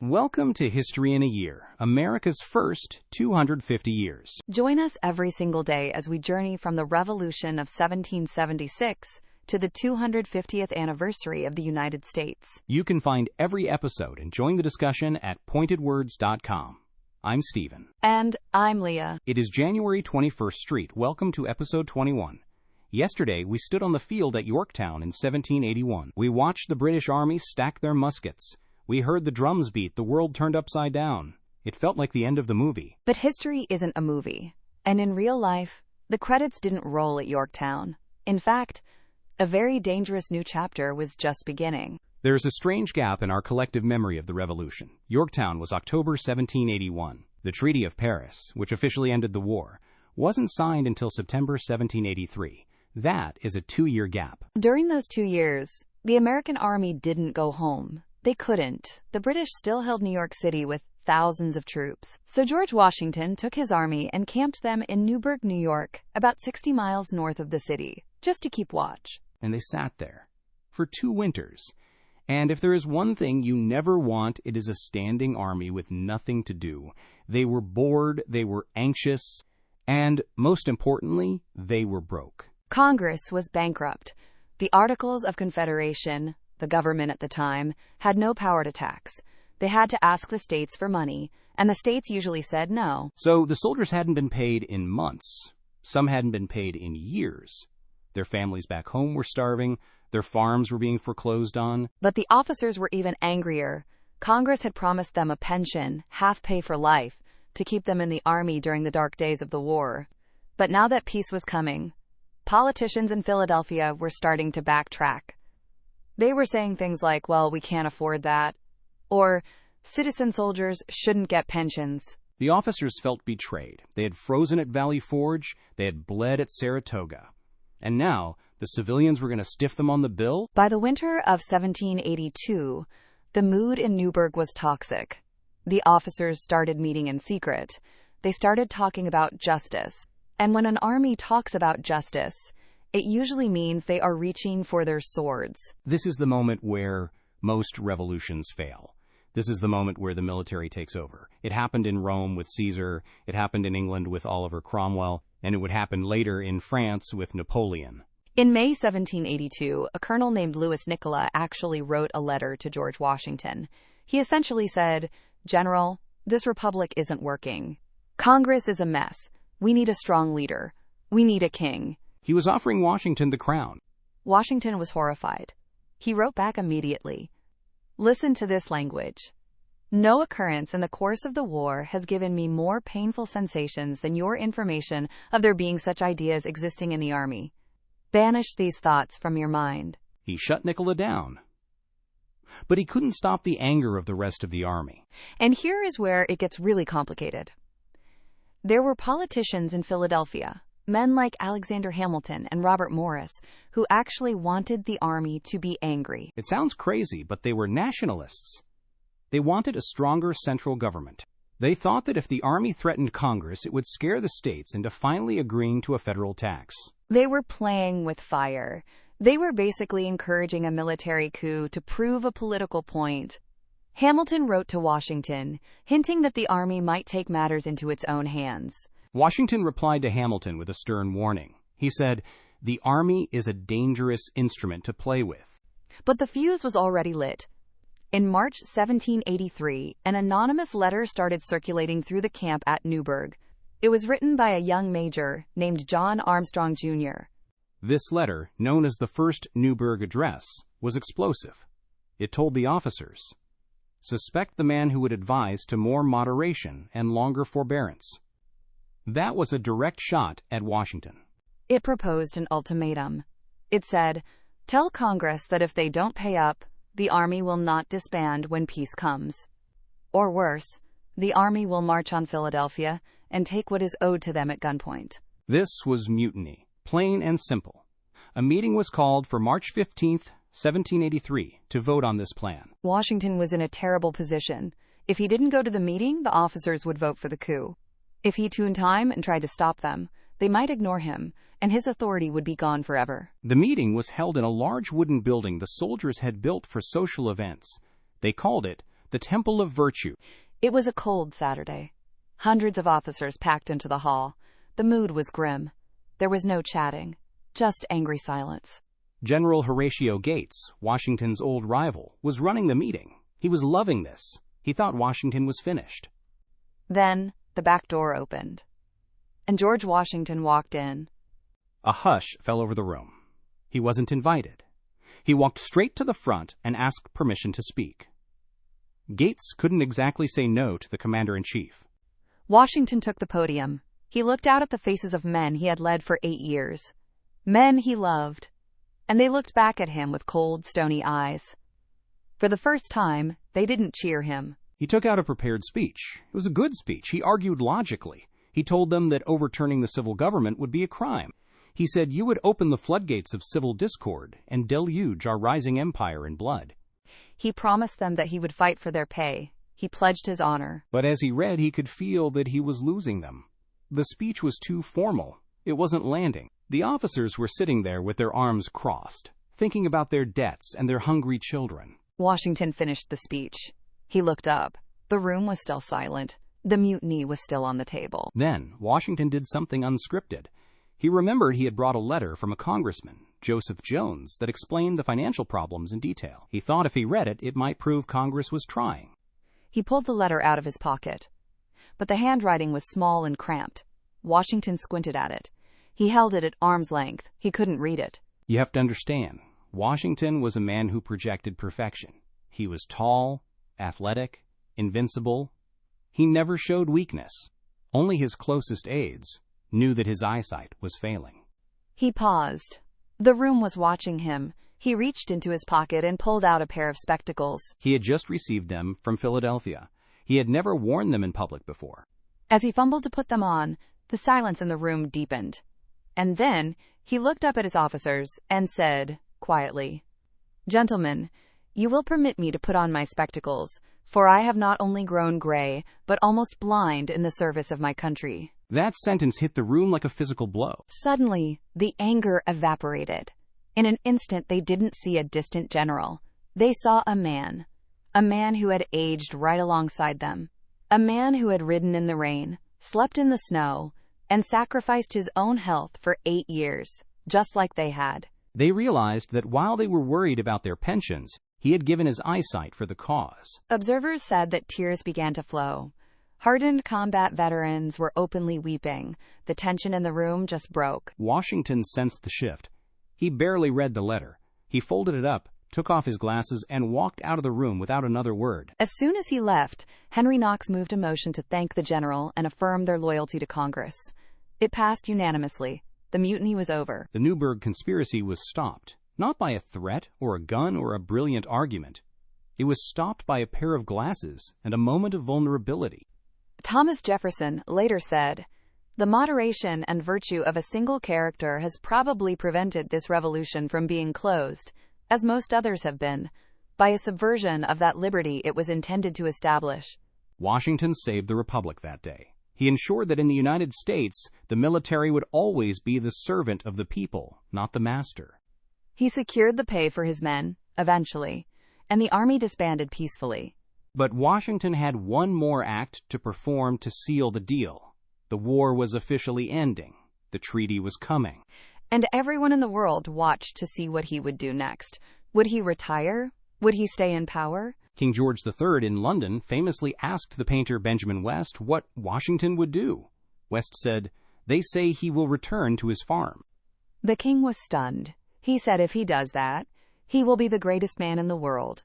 Welcome to History in a Year, America's first 250 years. Join us every single day as we journey from the Revolution of 1776 to the 250th anniversary of the United States. You can find every episode and join the discussion at pointedwords.com. I'm Stephen. And I'm Leah. It is January 21st Street. Welcome to episode 21. Yesterday, we stood on the field at Yorktown in 1781. We watched the British Army stack their muskets. We heard the drums beat, the world turned upside down. It felt like the end of the movie. But history isn't a movie. And in real life, the credits didn't roll at Yorktown. In fact, a very dangerous new chapter was just beginning. There's a strange gap in our collective memory of the Revolution. Yorktown was October 1781. The Treaty of Paris, which officially ended the war, wasn't signed until September 1783. That is a 2-year gap. During those 2 years, the American army didn't go home. They couldn't. The British still held New York City with thousands of troops. So George Washington took his army and camped them in Newburgh, New York, about 60 miles north of the city, just to keep watch. And they sat there for 2 winters. And if there is one thing you never want, it is a standing army with nothing to do. They were bored, they were anxious, and most importantly, they were broke. Congress was bankrupt. The Articles of Confederation, the government at the time, had no power to tax. They had to ask the states for money, and the states usually said no. So the soldiers hadn't been paid in months. Some hadn't been paid in years. Their families back home were starving. Their farms were being foreclosed on. But the officers were even angrier. Congress had promised them a pension, half pay for life, to keep them in the army during the dark days of the war. But now that peace was coming, politicians in Philadelphia were starting to backtrack. They were saying things like, well, we can't afford that, or citizen soldiers shouldn't get pensions. The officers felt betrayed. They had frozen at Valley Forge. They had bled at Saratoga. And now, the civilians were going to stiff them on the bill? By the winter of 1782, the mood in Newburgh was toxic. The officers started meeting in secret. They started talking about justice. And when an army talks about justice, it usually means they are reaching for their swords. This is the moment where most revolutions fail. This is the moment where the military takes over. It happened in Rome with Caesar, it happened in England with Oliver Cromwell, and it would happen later in France with Napoleon. In May 1782, a colonel named Louis Nicola actually wrote a letter to George Washington. He essentially said, "General, this republic isn't working. Congress is a mess. We need a strong leader. We need a king." He was offering Washington the crown. Washington was horrified. He wrote back immediately. Listen to this language. No occurrence in the course of the war has given me more painful sensations than your information of there being such ideas existing in the army. Banish these thoughts from your mind. He shut Nicola down. But he couldn't stop the anger of the rest of the army. And here is where it gets really complicated. There were politicians in Philadelphia, men like Alexander Hamilton and Robert Morris, who actually wanted the army to be angry. It sounds crazy, but they were nationalists. They wanted a stronger central government. They thought that if the army threatened Congress, it would scare the states into finally agreeing to a federal tax. They were playing with fire. They were basically encouraging a military coup to prove a political point. Hamilton wrote to Washington, hinting that the army might take matters into its own hands. Washington replied to Hamilton with a stern warning. He said, "The army is a dangerous instrument to play with." But the fuse was already lit. In March 1783, an anonymous letter started circulating through the camp at Newburgh. It was written by a young major named John Armstrong, Jr. This letter, known as the First Newburgh Address, was explosive. It told the officers, "Suspect the man who would advise to more moderation and longer forbearance." That was a direct shot at Washington. It proposed an ultimatum. It said, "Tell Congress that if they don't pay up, the army will not disband when peace comes. Or worse, the army will march on Philadelphia and take what is owed to them at gunpoint." This was mutiny, plain and simple. A meeting was called for March 15th, 1783, to vote on this plan. Washington was in a terrible position. If he didn't go to the meeting, the officers would vote for the coup. If he tuned time and tried to stop them, they might ignore him, and his authority would be gone forever. The meeting was held in a large wooden building the soldiers had built for social events. They called it the Temple of Virtue. It was a cold Saturday. Hundreds of officers packed into the hall. The mood was grim. There was no chatting, just angry silence. General Horatio Gates, Washington's old rival, was running the meeting. He was loving this. He thought Washington was finished. Then, the back door opened, and George Washington walked in. A hush fell over the room. He wasn't invited. He walked straight to the front and asked permission to speak. Gates couldn't exactly say no to the commander-in-chief. Washington took the podium. He looked out at the faces of men he had led for 8 years. Men he loved. And they looked back at him with cold, stony eyes. For the first time, they didn't cheer him. He took out a prepared speech. It was a good speech. He argued logically. He told them that overturning the civil government would be a crime. He said you would open the floodgates of civil discord and deluge our rising empire in blood. He promised them that he would fight for their pay. He pledged his honor. But as he read, he could feel that he was losing them. The speech was too formal. It wasn't landing. The officers were sitting there with their arms crossed, thinking about their debts and their hungry children. Washington finished the speech. He looked up. The room was still silent. The mutiny was still on the table. Then, Washington did something unscripted. He remembered he had brought a letter from a congressman, Joseph Jones, that explained the financial problems in detail. He thought if he read it, it might prove Congress was trying. He pulled the letter out of his pocket. But the handwriting was small and cramped. Washington squinted at it. He held it at arm's length. He couldn't read it. You have to understand, Washington was a man who projected perfection. He was tall, athletic, invincible. He never showed weakness. Only his closest aides knew that his eyesight was failing. He paused. The room was watching him. He reached into his pocket and pulled out a pair of spectacles. He had just received them from Philadelphia. He had never worn them in public before. As he fumbled to put them on, the silence in the room deepened. And then he looked up at his officers and said, quietly, "Gentlemen, you will permit me to put on my spectacles, for I have not only grown gray, but almost blind in the service of my country." That sentence hit the room like a physical blow. Suddenly, the anger evaporated. In an instant, they didn't see a distant general. They saw a man who had aged right alongside them, a man who had ridden in the rain, slept in the snow, and sacrificed his own health for 8 years, just like they had. They realized that while they were worried about their pensions, he had given his eyesight for the cause. Observers said that tears began to flow. Hardened combat veterans were openly weeping. The tension in the room just broke. Washington sensed the shift. He barely read the letter. He folded it up, took off his glasses, and walked out of the room without another word. As soon as he left, Henry Knox moved a motion to thank the general and affirm their loyalty to Congress. It passed unanimously. The mutiny was over. The Newburgh conspiracy was stopped, not by a threat or a gun or a brilliant argument. It was stopped by a pair of glasses and a moment of vulnerability. Thomas Jefferson later said, "The moderation and virtue of a single character has probably prevented this revolution from being closed, as most others have been, by a subversion of that liberty it was intended to establish." Washington saved the Republic that day. He ensured that in the United States, the military would always be the servant of the people, not the master. He secured the pay for his men, eventually, and the army disbanded peacefully. But Washington had one more act to perform to seal the deal. The war was officially ending. The treaty was coming. And everyone in the world watched to see what he would do next. Would he retire? Would he stay in power? King George III in London famously asked the painter Benjamin West what Washington would do. West said, "They say he will return to his farm." The king was stunned. He said if he does that, he will be the greatest man in the world.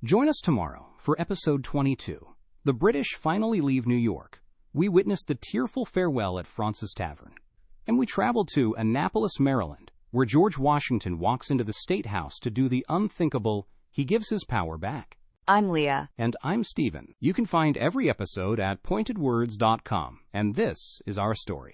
Join us tomorrow for episode 22. The British finally leave New York. We witness the tearful farewell at Fraunces Tavern. And we travel to Annapolis, Maryland, where George Washington walks into the State House to do the unthinkable. He gives his power back. I'm Leah. And I'm Stephen. You can find every episode at pointedwords.com. And this is our story.